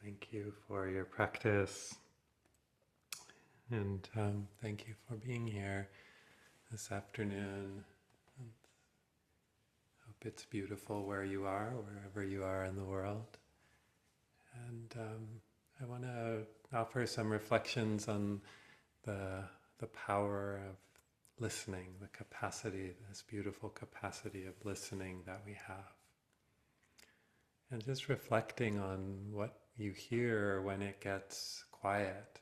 Thank you for your practice, and thank you for being here this afternoon. And hope it's beautiful where you are, wherever you are in the world. And I want to offer some reflections on the power of listening, the capacity, this beautiful capacity of listening that we have. And just reflecting on what you hear when it gets quiet.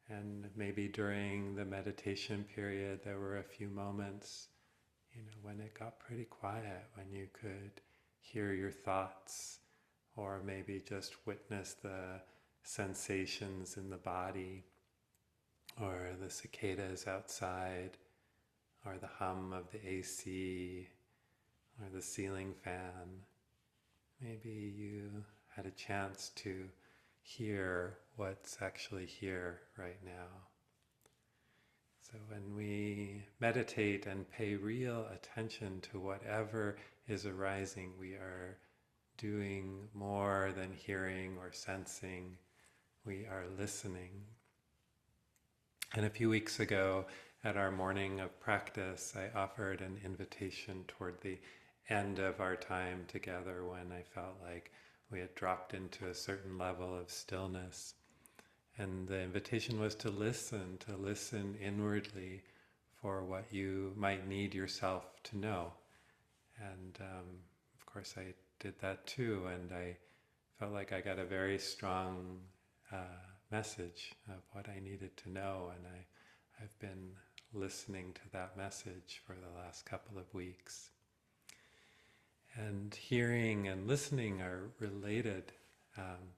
And maybe during the meditation period, there were a few moments, when it got pretty quiet, when you could hear your thoughts, or maybe just witness the sensations in the body, or the cicadas outside, or the hum of the AC, or the ceiling fan. Maybe you had a chance to hear what's actually here right now. So when we meditate and pay real attention to whatever is arising, we are doing more than hearing or sensing. We are listening. And a few weeks ago, at our morning of practice, I offered an invitation toward the end of our time together when I felt like we had dropped into a certain level of stillness. And the invitation was to listen inwardly for what you might need yourself to know. And of course I did that too, and I felt like I got a very strong message of what I needed to know, and I've been listening to that message for the last couple of weeks. And hearing and listening are related,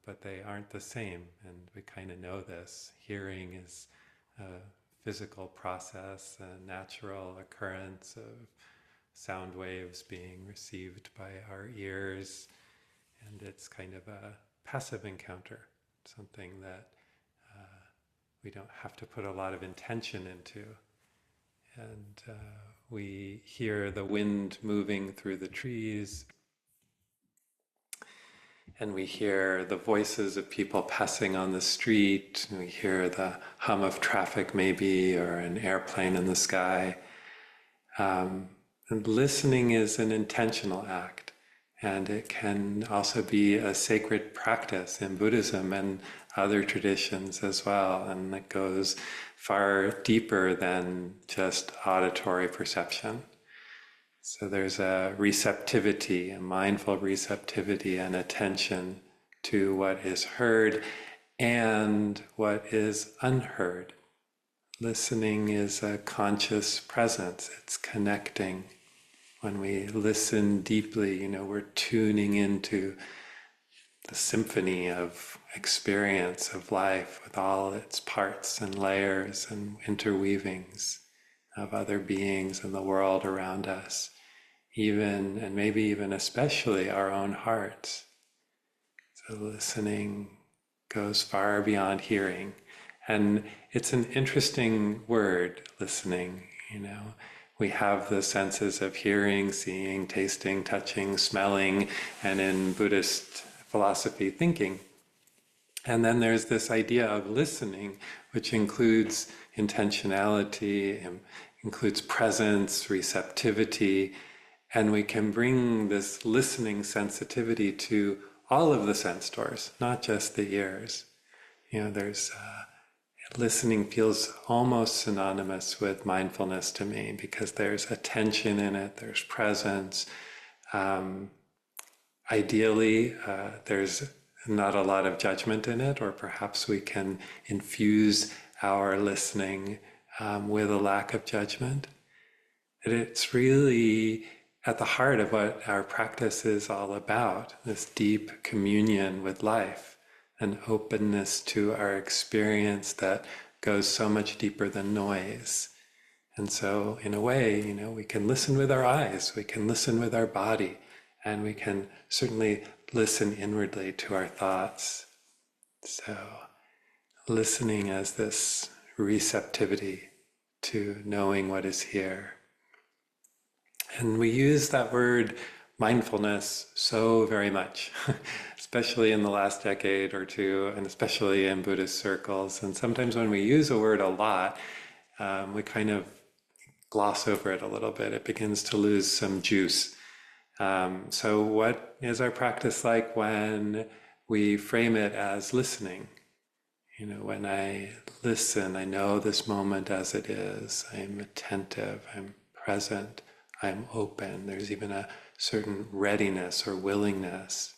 but they aren't the same, and we kind of know this. Hearing is a physical process, a natural occurrence of sound waves being received by our ears, and it's kind of a passive encounter, something that we don't have to put a lot of intention into. And we hear the wind moving through the trees, and we hear the voices of people passing on the street, and we hear the hum of traffic maybe, or an airplane in the sky. And listening is an intentional act, and it can also be a sacred practice in Buddhism and other traditions as well, and it goes far deeper than just auditory perception. So there's a receptivity, a mindful receptivity and attention to what is heard and what is unheard. Listening is a conscious presence, it's connecting. When we listen deeply, we're tuning into the symphony of experience of life with all its parts and layers and interweavings of other beings in the world around us, even and maybe even especially our own hearts. So listening goes far beyond hearing. And it's an interesting word, listening, We have the senses of hearing, seeing, tasting, touching, smelling, and in Buddhist philosophy, thinking. And then there's this idea of listening, which includes intentionality, includes presence, receptivity, and we can bring this listening sensitivity to all of the sense doors, not just the ears. Listening feels almost synonymous with mindfulness to me, because there's attention in it, there's presence. Ideally, there's not a lot of judgment in it, or perhaps we can infuse our listening with a lack of judgment. But it's really at the heart of what our practice is all about, this deep communion with life, an openness to our experience that goes so much deeper than noise. And so, in a way, we can listen with our eyes, we can listen with our body, and we can certainly listen inwardly to our thoughts. So, listening as this receptivity to knowing what is here. And we use that word mindfulness so very much, especially in the last decade or two, and especially in Buddhist circles. And sometimes when we use a word a lot, we kind of gloss over it a little bit. It begins to lose some juice. So what is our practice like when we frame it as listening? You know, when I listen, I know this moment as it is. I'm attentive, I'm present, I'm open. There's even a certain readiness or willingness.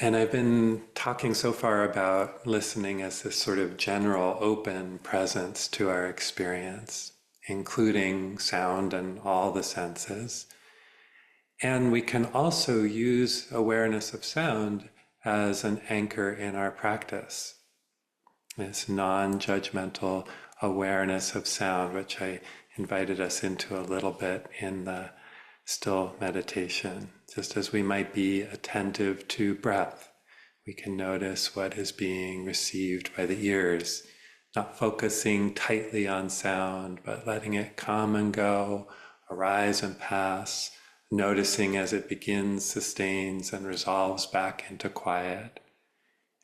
And I've been talking so far about listening as this sort of general open presence to our experience, including sound and all the senses. And we can also use awareness of sound as an anchor in our practice. This non-judgmental awareness of sound, which I invited us into a little bit in the still meditation. Just as we might be attentive to breath, we can notice what is being received by the ears, not focusing tightly on sound, but letting it come and go, arise and pass, noticing as it begins, sustains, and resolves back into quiet.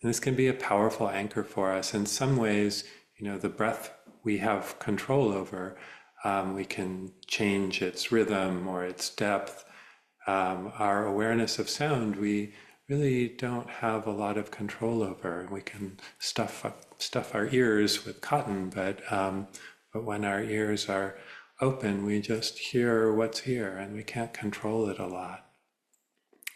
And this can be a powerful anchor for us. In some ways, you know, the breath we have control over. We can change its rhythm or its depth. Our awareness of sound, we really don't have a lot of control over. We can stuff our ears with cotton, but when our ears are open, we just hear what's here, and we can't control it a lot.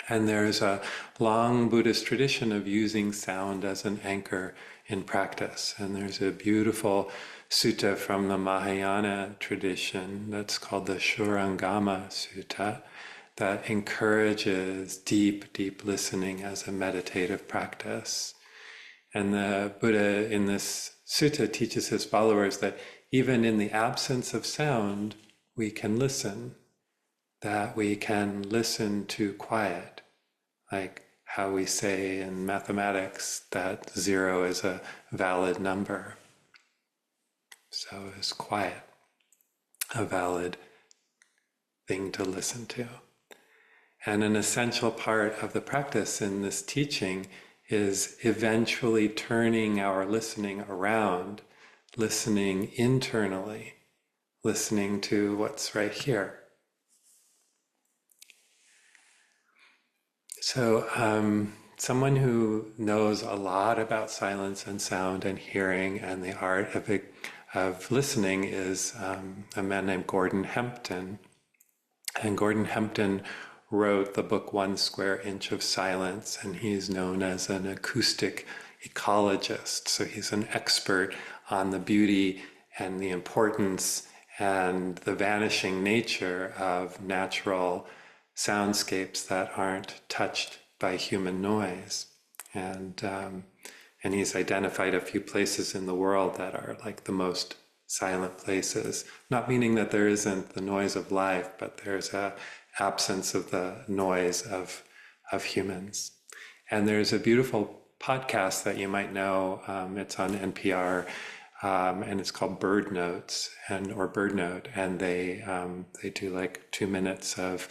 And there's a long Buddhist tradition of using sound as an anchor in practice. And there's a beautiful sutta from the Mahayana tradition that's called the Shurangama Sutta that encourages deep, deep listening as a meditative practice. And the Buddha in this sutta teaches his followers that even in the absence of sound, we can listen, that we can listen to quiet, like how we say in mathematics that 0 is a valid number. So is quiet a valid thing to listen to? And an essential part of the practice in this teaching is eventually turning our listening around, listening internally, listening to what's right here. So someone who knows a lot about silence and sound and hearing and the art of listening is a man named Gordon Hempton. And Gordon Hempton wrote the book 1 Square Inch of Silence, and he's known as an acoustic ecologist. So he's an expert on the beauty and the importance and the vanishing nature of natural soundscapes that aren't touched by human noise. And he's identified a few places in the world that are like the most silent places, not meaning that there isn't the noise of life, but there's a absence of the noise of humans. And there's a beautiful podcast that you might know. It's on NPR, and it's called Bird Notes or Bird Note, and they do like 2 minutes of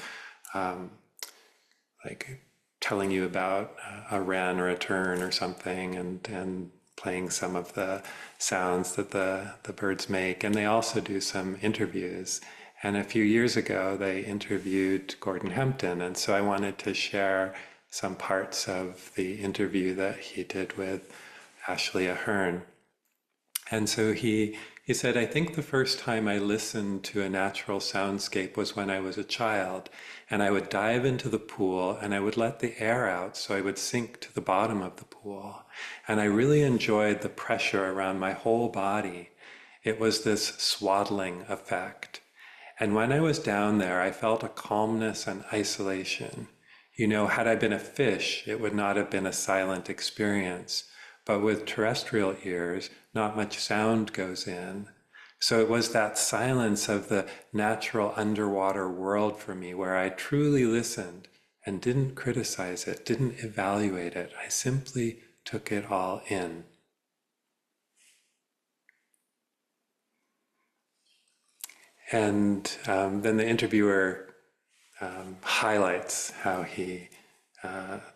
like telling you about a wren or a tern or something, and playing some of the sounds that the birds make. And they also do some interviews. And a few years ago, they interviewed Gordon Hempton. And so I wanted to share some parts of the interview that he did with Ashley Ahern. And so he said, I think the first time I listened to a natural soundscape was when I was a child. And I would dive into the pool and I would let the air out so I would sink to the bottom of the pool. And I really enjoyed the pressure around my whole body. It was this swaddling effect. And when I was down there, I felt a calmness and isolation. You know, had I been a fish, it would not have been a silent experience. But with terrestrial ears, not much sound goes in. So it was that silence of the natural underwater world for me where I truly listened and didn't criticize it, didn't evaluate it. I simply took it all in. And then the interviewer highlights how he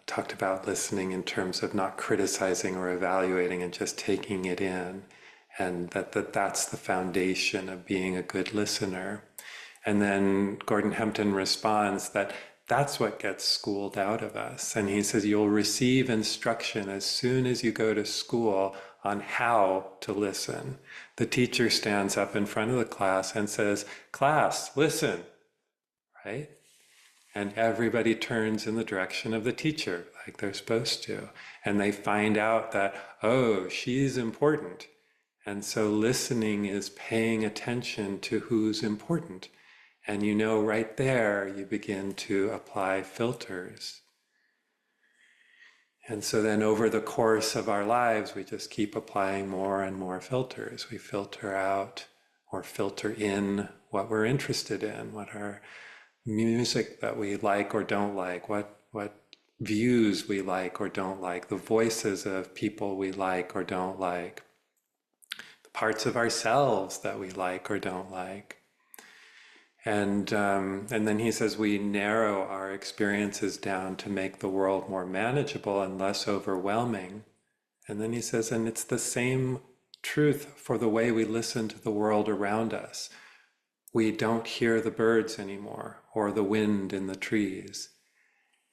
talked about listening in terms of not criticizing or evaluating and just taking it in, and that's the foundation of being a good listener. And then Gordon Hempton responds that that's what gets schooled out of us. And he says, you'll receive instruction as soon as you go to school on how to listen. The teacher stands up in front of the class and says, class, listen, right? And everybody turns in the direction of the teacher like they're supposed to. And they find out that, oh, she's important. And so listening is paying attention to who's important. And you know, right there, you begin to apply filters. And so then over the course of our lives, we just keep applying more and more filters. We filter out or filter in what we're interested in, what our music that we like or don't like, what views we like or don't like, the voices of people we like or don't like, the parts of ourselves that we like or don't like. And then he says we narrow our experiences down to make the world more manageable and less overwhelming. And then he says, and it's the same truth for the way we listen to the world around us. We don't hear the birds anymore or the wind in the trees,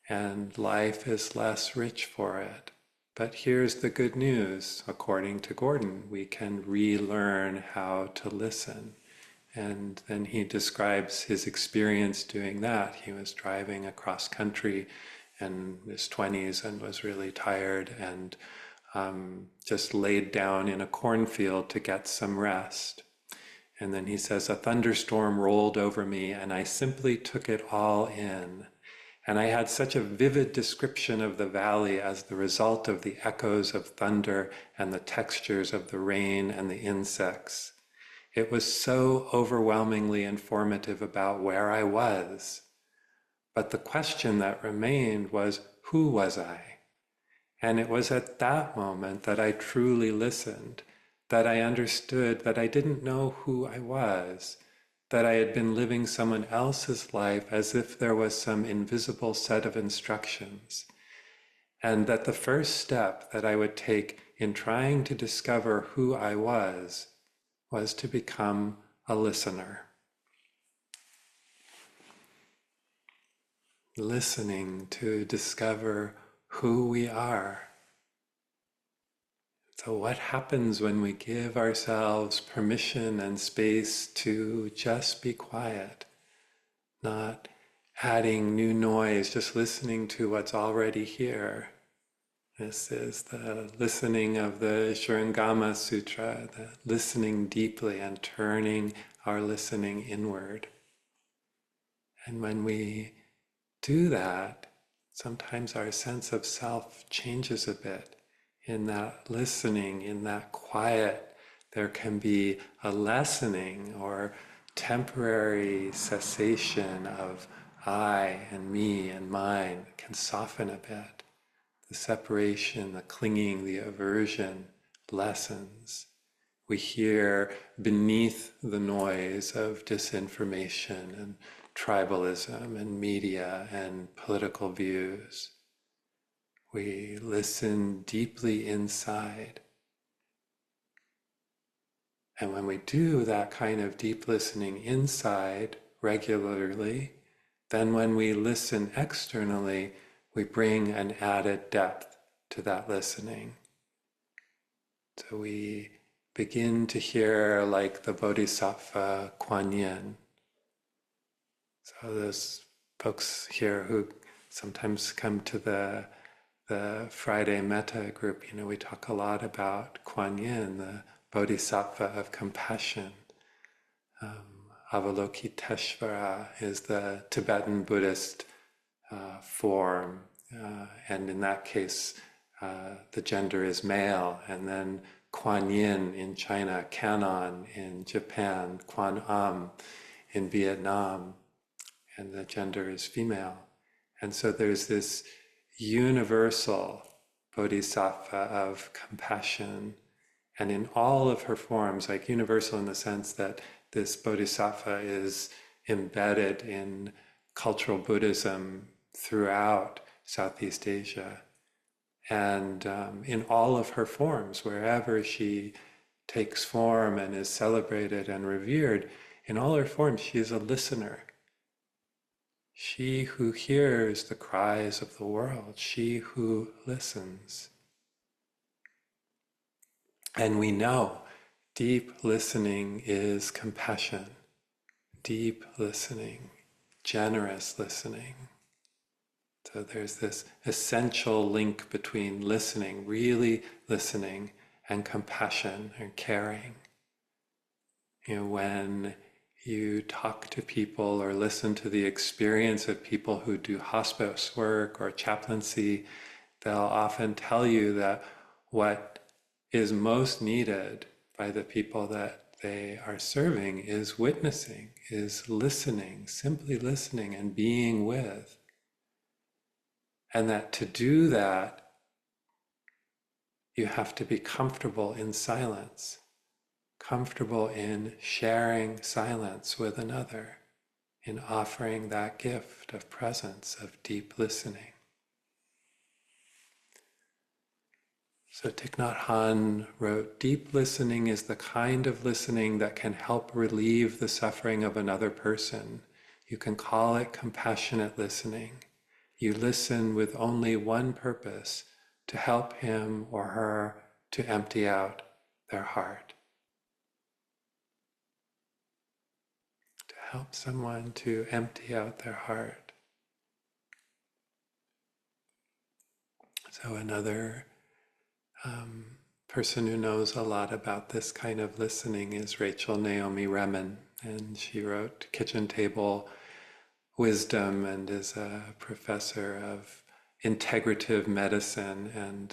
and life is less rich for it. But here's the good news. According to Gordon, we can relearn how to listen. And then he describes his experience doing that. He was driving across country in his 20s and was really tired and just laid down in a cornfield to get some rest. And then he says, a thunderstorm rolled over me and I simply took it all in. And I had such a vivid description of the valley as the result of the echoes of thunder and the textures of the rain and the insects. It was so overwhelmingly informative about where I was. But the question that remained was, who was I? And it was at that moment that I truly listened, that I understood that I didn't know who I was, that I had been living someone else's life as if there was some invisible set of instructions, and that the first step that I would take in trying to discover who I was to become a listener. Listening to discover who we are. So what happens when we give ourselves permission and space to just be quiet, not adding new noise, just listening to what's already here? This is the listening of the Shurangama Sutra, the listening deeply and turning our listening inward. And when we do that, sometimes our sense of self changes a bit. In that listening, in that quiet, there can be a lessening or temporary cessation of I and me and mine. It can soften a bit. The separation, the clinging, the aversion lessens. We hear beneath the noise of disinformation and tribalism and media and political views. We listen deeply inside. And when we do that kind of deep listening inside regularly, then when we listen externally, we bring an added depth to that listening. So we begin to hear like the Bodhisattva Kuan Yin. So there's folks here who sometimes come to the Friday Metta group. You know, we talk a lot about Kuan Yin, the Bodhisattva of compassion. Avalokiteshvara is the Tibetan Buddhist form, and in that case, the gender is male. And then Kuan Yin in China, Canon in Japan, Kuan Am in Vietnam, and the gender is female. And so there's this universal bodhisattva of compassion, And in all of her forms, like universal in the sense that this bodhisattva is embedded in cultural Buddhism throughout Southeast Asia. And in all of her forms, wherever she takes form and is celebrated and revered, in all her forms, she is a listener. She who hears the cries of the world, she who listens. And we know deep listening is compassion, deep listening, generous listening. So there's this essential link between listening, really listening, and compassion and caring. When you talk to people or listen to the experience of people who do hospice work or chaplaincy, they'll often tell you that what is most needed by the people that they are serving is witnessing, is listening, simply listening and being with. And that to do that, you have to be comfortable in silence, comfortable in sharing silence with another, in offering that gift of presence, of deep listening. So Thich Nhat Hanh wrote, "Deep listening is the kind of listening that can help relieve the suffering of another person. You can call it compassionate listening. You listen with only one purpose, to help him or her to empty out their heart." To help someone to empty out their heart. So another person who knows a lot about this kind of listening is Rachel Naomi Remen, and she wrote Kitchen Table Wisdom and is a professor of integrative medicine and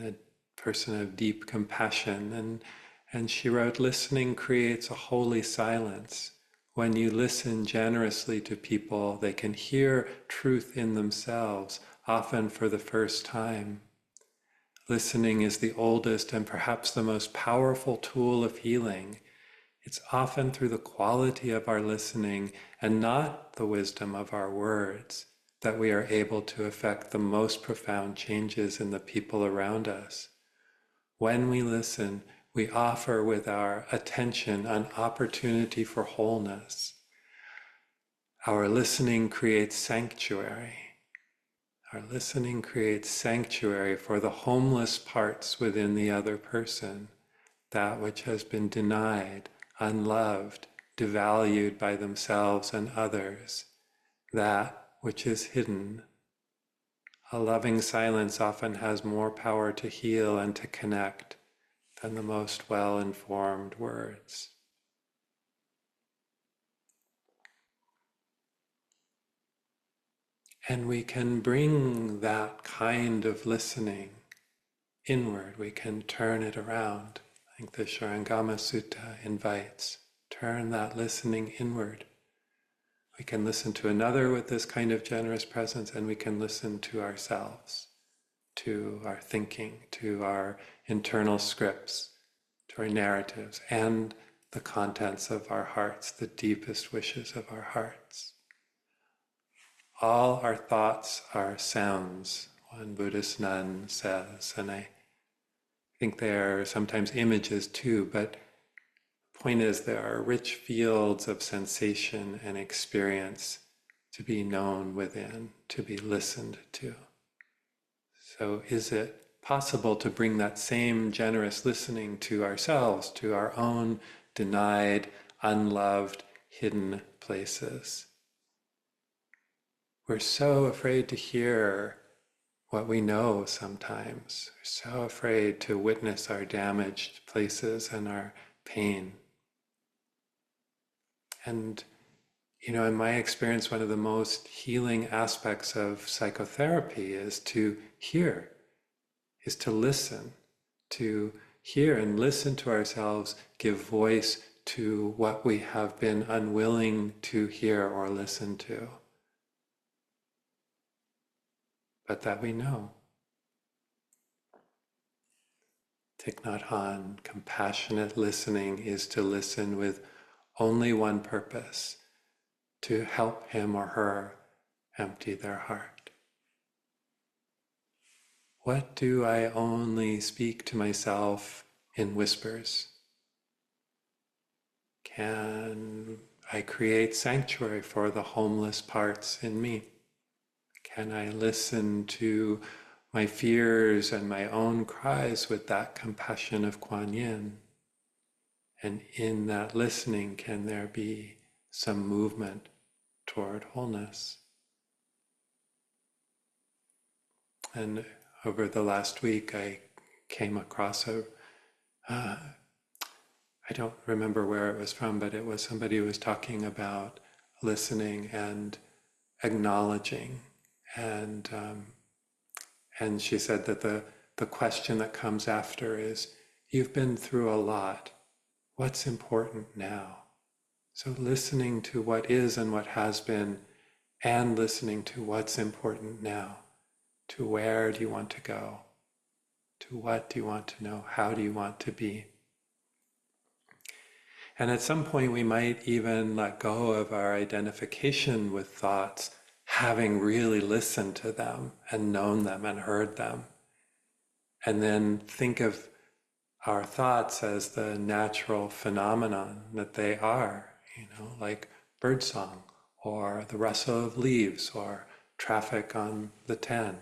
a person of deep compassion. And she wrote, "Listening creates a holy silence. When you listen generously to people, they can hear truth in themselves, often for the first time. Listening is the oldest and perhaps the most powerful tool of healing. It's often through the quality of our listening and not the wisdom of our words that we are able to effect the most profound changes in the people around us. When we listen, we offer with our attention an opportunity for wholeness. Our listening creates sanctuary. Our listening creates sanctuary for the homeless parts within the other person, that which has been denied, unloved, devalued by themselves and others, that which is hidden. A loving silence often has more power to heal and to connect than the most well-informed words." And we can bring that kind of listening inward. We can turn it around. I think the Shurangama Sutta invites, turn that listening inward. We can listen to another with this kind of generous presence, and we can listen to ourselves, to our thinking, to our internal scripts, to our narratives, and the contents of our hearts, the deepest wishes of our hearts. All our thoughts are sounds, one Buddhist nun says, and I think they are sometimes images too, but the point is there are rich fields of sensation and experience to be known within, to be listened to. So is it possible to bring that same generous listening to ourselves, to our own denied, unloved, hidden places? We're so afraid to hear what we know sometimes. We're so afraid to witness our damaged places and our pain. And, in my experience, one of the most healing aspects of psychotherapy is to hear, is to listen, to hear and listen to ourselves, give voice to what we have been unwilling to hear or listen to, but that we know. Thich Nhat Hanh, compassionate listening is to listen with only one purpose, to help him or her empty their heart. What do I only speak to myself in whispers? Can I create sanctuary for the homeless parts in me? Can I listen to my fears and my own cries with that compassion of Kuan Yin? And in that listening, can there be some movement toward wholeness? And over the last week, I came across I don't remember where it was from, but it was somebody who was talking about listening and acknowledging. And she said that the question that comes after is, you've been through a lot. What's important now? So listening to what is and what has been, and listening to what's important now. To where do you want to go? To what do you want to know? How do you want to be? And at some point we might even let go of our identification with thoughts, having really listened to them and known them and heard them. And then think of our thoughts as the natural phenomenon that they are, like birdsong or the rustle of leaves or traffic on the 10.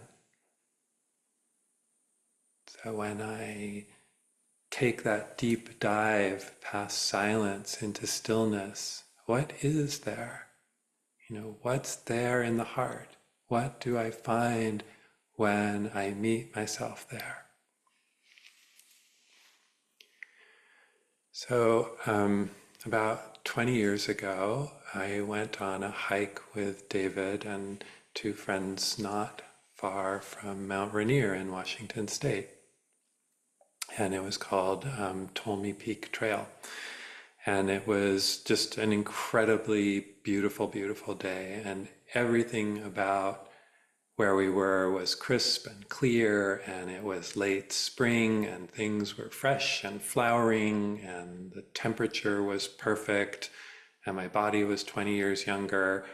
So when I take that deep dive past silence into stillness, what is there? What's there in the heart? What do I find when I meet myself there? So about 20 years ago, I went on a hike with David and two friends not far from Mount Rainier in Washington State. And it was called Tolmy Peak Trail. And it was just an incredibly beautiful, beautiful day. And everything about where we were was crisp and clear, and it was late spring, and things were fresh and flowering, and the temperature was perfect, and my body was 20 years younger.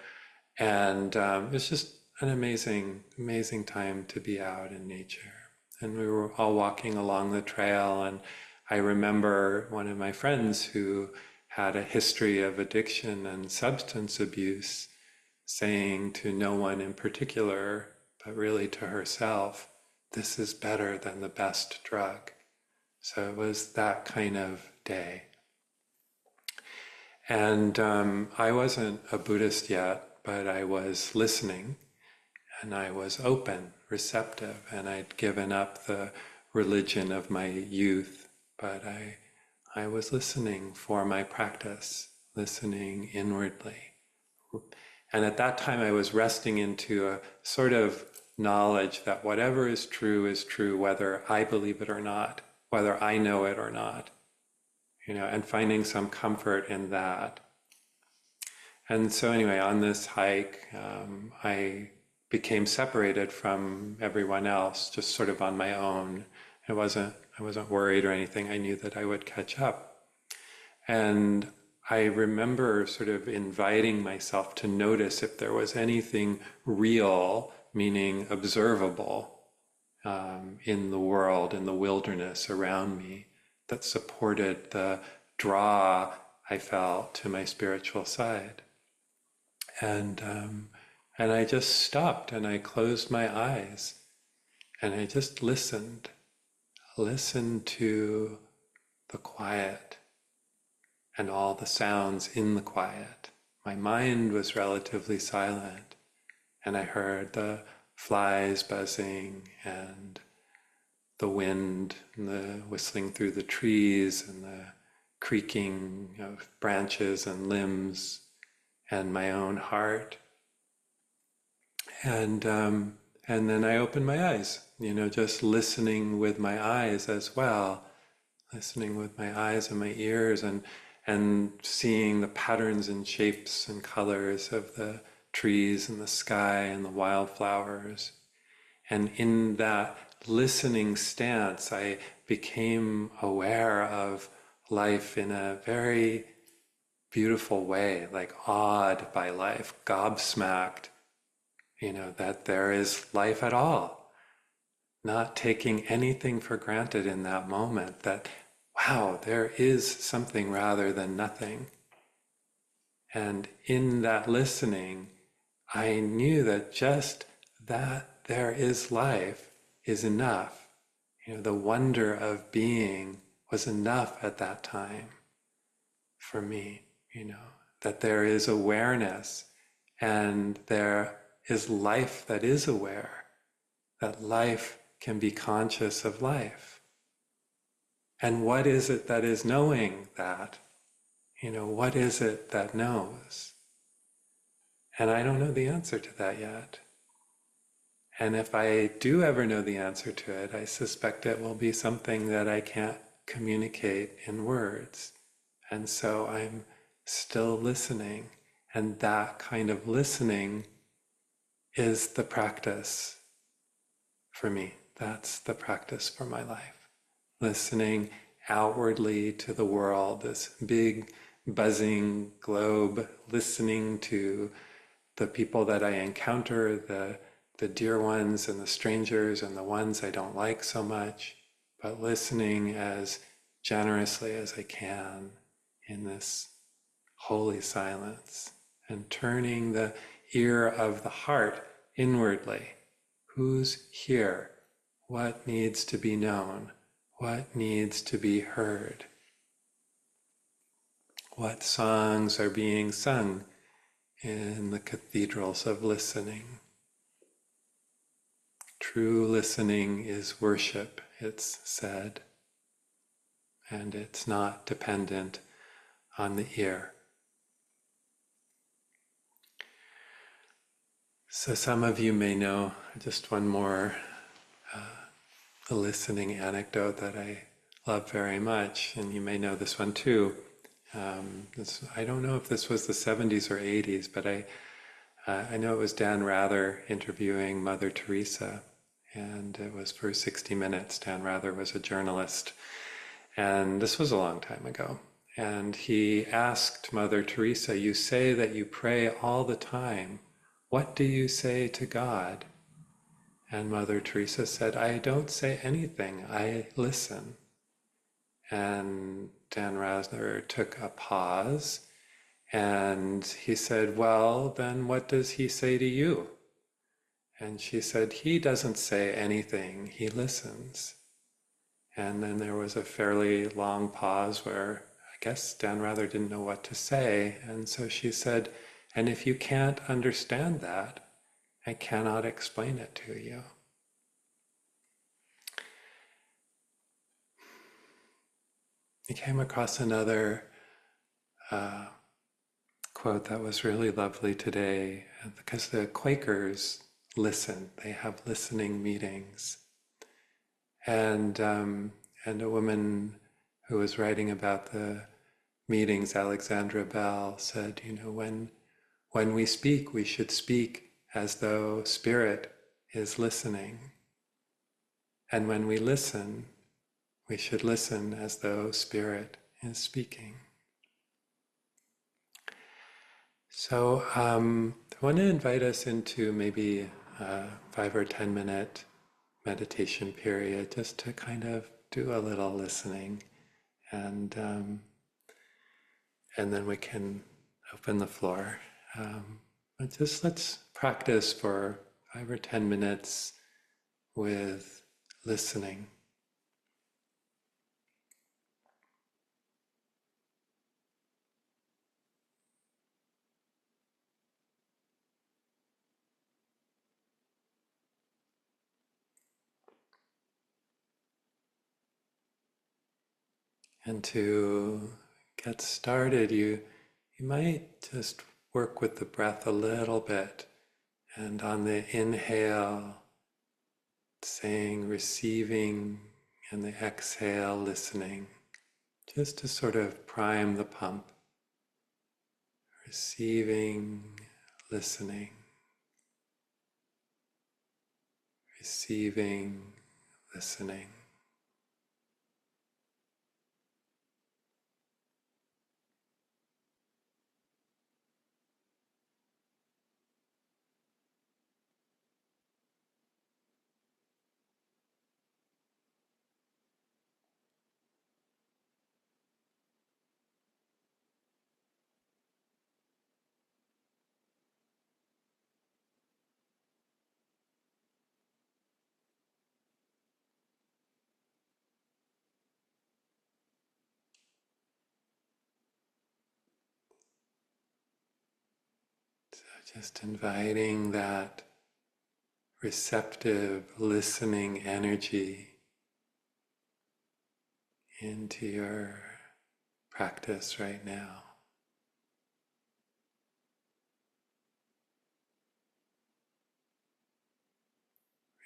And it was just an amazing, amazing time to be out in nature. And we were all walking along the trail, and I remember one of my friends who had a history of addiction and substance abuse saying to no one in particular, but really to herself, this is better than the best drug. So it was that kind of day. And I wasn't a Buddhist yet, but I was listening, and I was open, receptive, and I'd given up the religion of my youth, but I was listening for my practice, listening inwardly. And at that time I was resting into a sort of knowledge that whatever is true, whether I believe it or not, whether I know it or not, and finding some comfort in that. And so anyway, on this hike, I became separated from everyone else, just sort of on my own. I wasn't worried or anything. I knew that I would catch up. And I remember sort of inviting myself to notice if there was anything real, meaning observable, in the world, in the wilderness around me, that supported the draw I felt to my spiritual side. And I just stopped and I closed my eyes and I just listened to the quiet and all the sounds in the quiet. My mind was relatively silent, and I heard the flies buzzing and the wind and the whistling through the trees and the creaking of branches and limbs and my own heart. And then I opened my eyes, just listening with my eyes as well, listening with my eyes and my ears, and seeing the patterns and shapes and colors of the trees and the sky and the wildflowers. And in that listening stance, I became aware of life in a very beautiful way, like awed by life, gobsmacked, that there is life at all, not taking anything for granted in that moment, that, wow, there is something rather than nothing. And in that listening, I knew that just that there is life is enough. The wonder of being was enough at that time for me, that there is awareness and there is life that is aware, that life can be conscious of life. And what is it that is knowing that? What is it that knows? And I don't know the answer to that yet. And if I do ever know the answer to it, I suspect it will be something that I can't communicate in words. And so I'm still listening. And that kind of listening is the practice for me. That's the practice for my life. Listening outwardly to the world, this big buzzing globe, listening to the people that I encounter, the dear ones and the strangers and the ones I don't like so much, but listening as generously as I can in this holy silence and turning the ear of the heart inwardly. Who's here? What needs to be known? What needs to be heard? What songs are being sung in the cathedrals of listening? True listening is worship, it's said, and it's not dependent on the ear. So some of you may know just one more listening anecdote that I love very much, and you may know this one too. I don't know if this was the 70s or 80s, but I know it was Dan Rather interviewing Mother Teresa, and it was for 60 Minutes. Dan Rather was a journalist, and this was a long time ago. And he asked Mother Teresa, "You say that you pray all the time. What do you say to God?" And Mother Teresa said, "I don't say anything, I listen." And Dan Rather took a pause, and he said, "Well, then what does he say to you?" And she said, "He doesn't say anything, he listens." And then there was a fairly long pause where I guess Dan Rather didn't know what to say. And so she said, "And if you can't understand that, I cannot explain it to you." I came across another quote that was really lovely today, because the Quakers listen. They have listening meetings. And a woman who was writing about the meetings, Alexandra Bell, said, when we speak, we should speak as though Spirit is listening. And when we listen, we should listen as though Spirit is speaking. So I want to invite us into maybe a 5 or 10 minute meditation period, just to kind of do a little listening, and then we can open the floor. But just let's practice for 5 or 10 minutes with listening. And to get started, you might just work with the breath a little bit. And on the inhale, saying receiving, and the exhale, listening, just to sort of prime the pump. Receiving, listening. Receiving, listening. So just inviting that receptive, listening energy into your practice right now.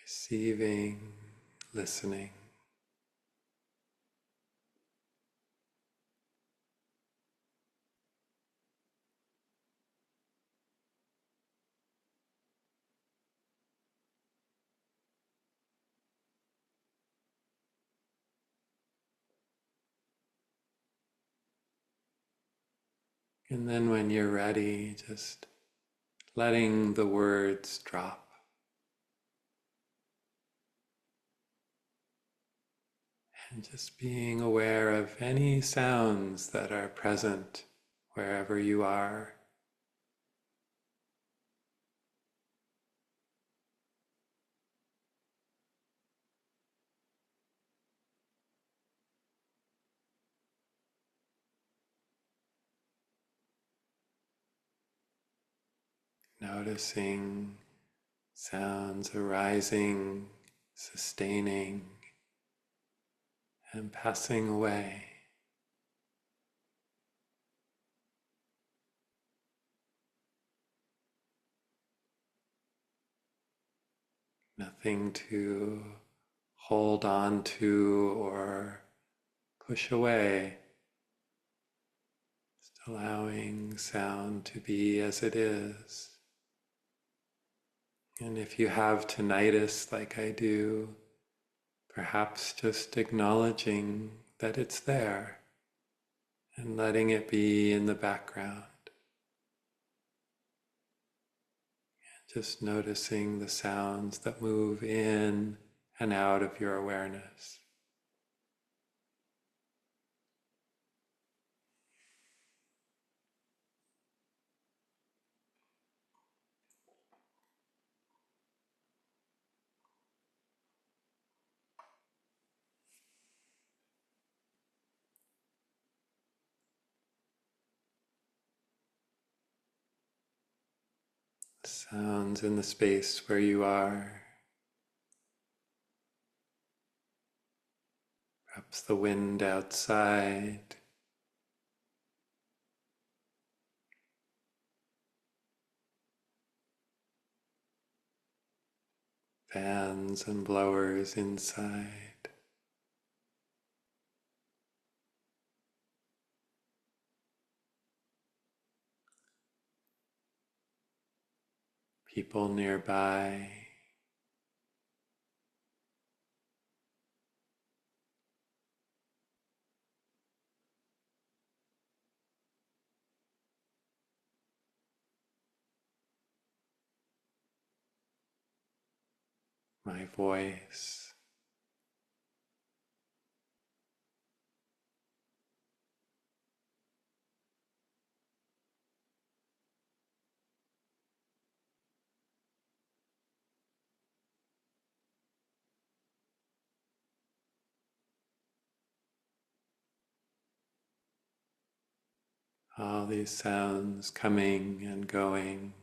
Receiving, listening. And then when you're ready, just letting the words drop. And just being aware of any sounds that are present wherever you are. Noticing sounds arising, sustaining, and passing away. Nothing to hold on to or push away. Just allowing sound to be as it is. And if you have tinnitus like I do, perhaps just acknowledging that it's there and letting it be in the background. Just noticing the sounds that move in and out of your awareness. Sounds in the space where you are. Perhaps the wind outside. Fans and blowers inside. People nearby. My voice. All these sounds coming and going,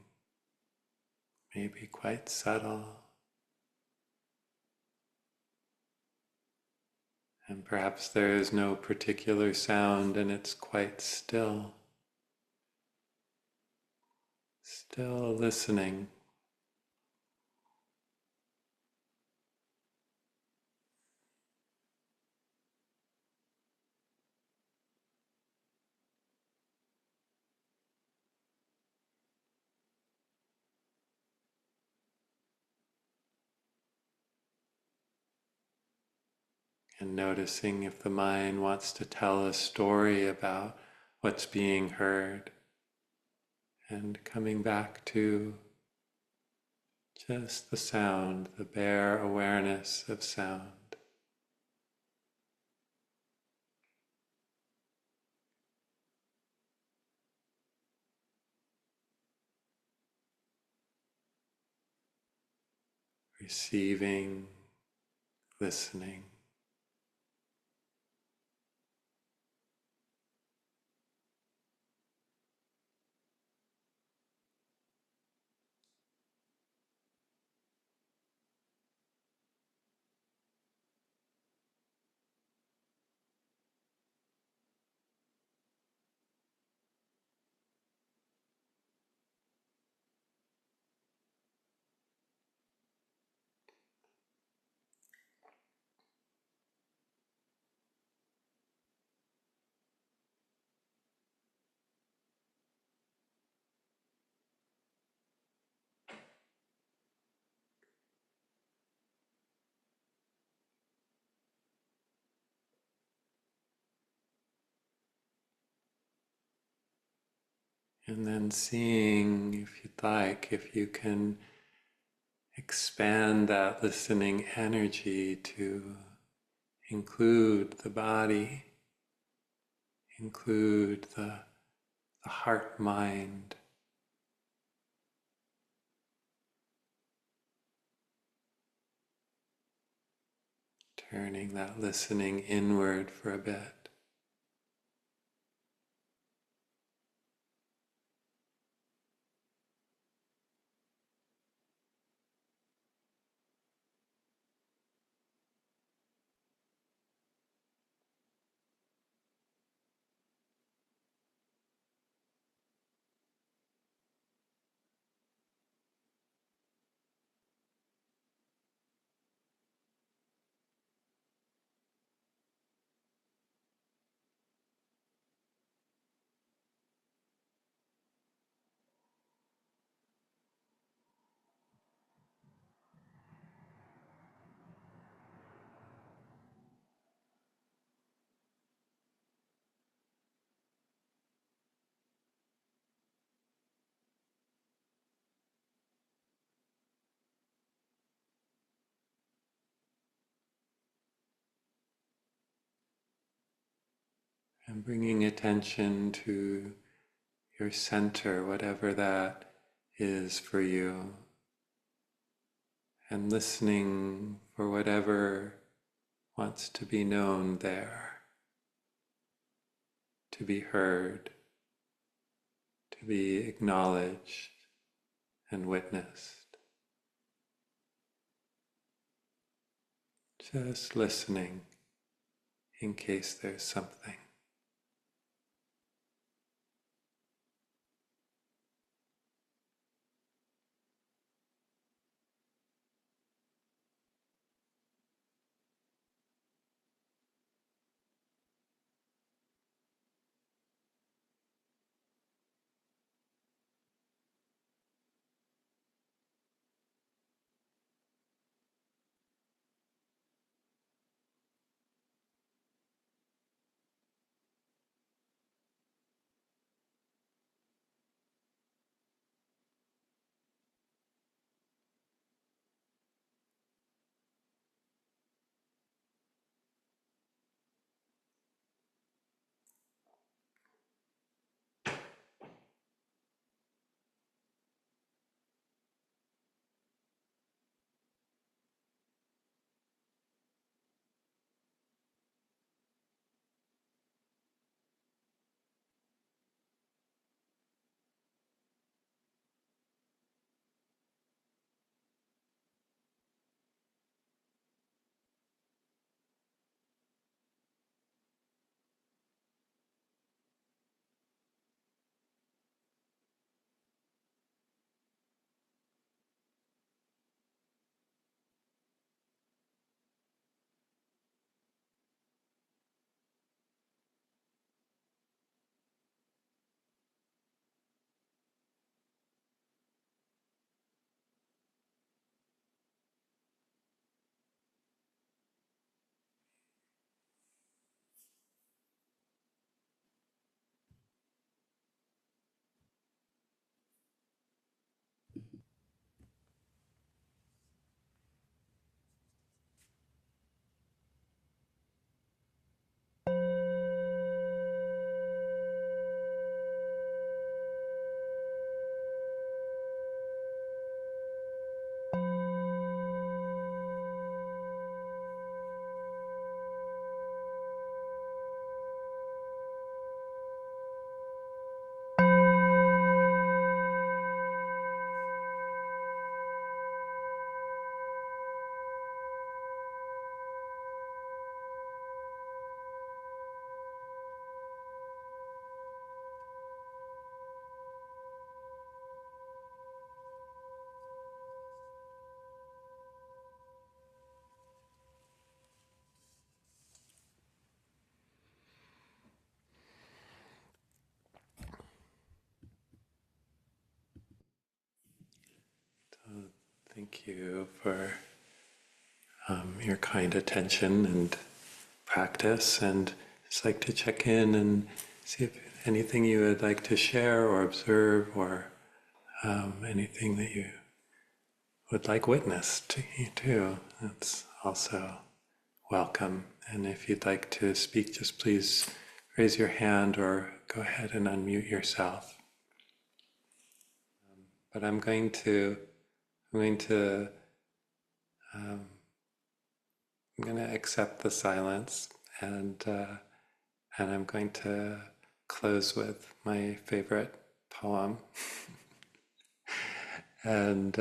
maybe quite subtle, and perhaps there is no particular sound and it's quite still. Still listening. And noticing if the mind wants to tell a story about what's being heard, and coming back to just the sound, the bare awareness of sound. Receiving, listening. And then seeing, if you'd like, if you can expand that listening energy to include the body, include the heart-mind, turning that listening inward for a bit. And bringing attention to your center, whatever that is for you, and listening for whatever wants to be known there, to be heard, to be acknowledged and witnessed. Just listening in case there's something. Thank you for your kind attention and practice, and just like to check in and see if anything you would like to share or observe, or anything that you would like witnessed to you too. That's also welcome. And if you'd like to speak, just please raise your hand or go ahead and unmute yourself. But um, I'm going to accept the silence, and I'm going to close with my favorite poem, and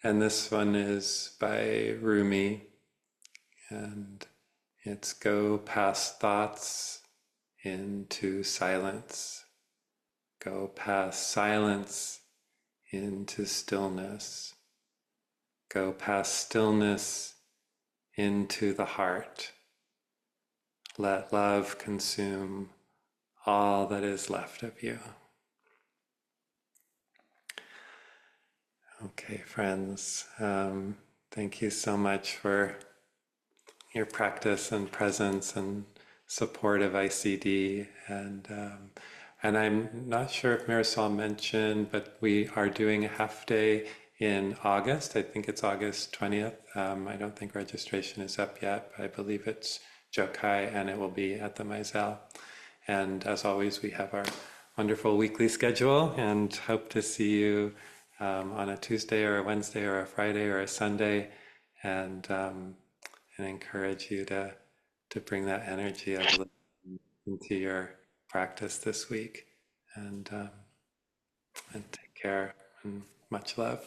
this one is by Rumi, and it's go past thoughts into silence, go past silence into stillness, go past stillness into the heart. Let love consume all that is left of you. Okay, friends, thank you so much for your practice and presence and support of ICD. And I'm not sure if Marisol mentioned, but we are doing a half day in August. I think it's August 20th. I don't think registration is up yet, but I believe it's Jokai, and it will be at the Maisel. And as always, we have our wonderful weekly schedule, and hope to see you on a Tuesday or a Wednesday or a Friday or a Sunday, and encourage you to bring that energy of living into your practice this week. And take care, and much love.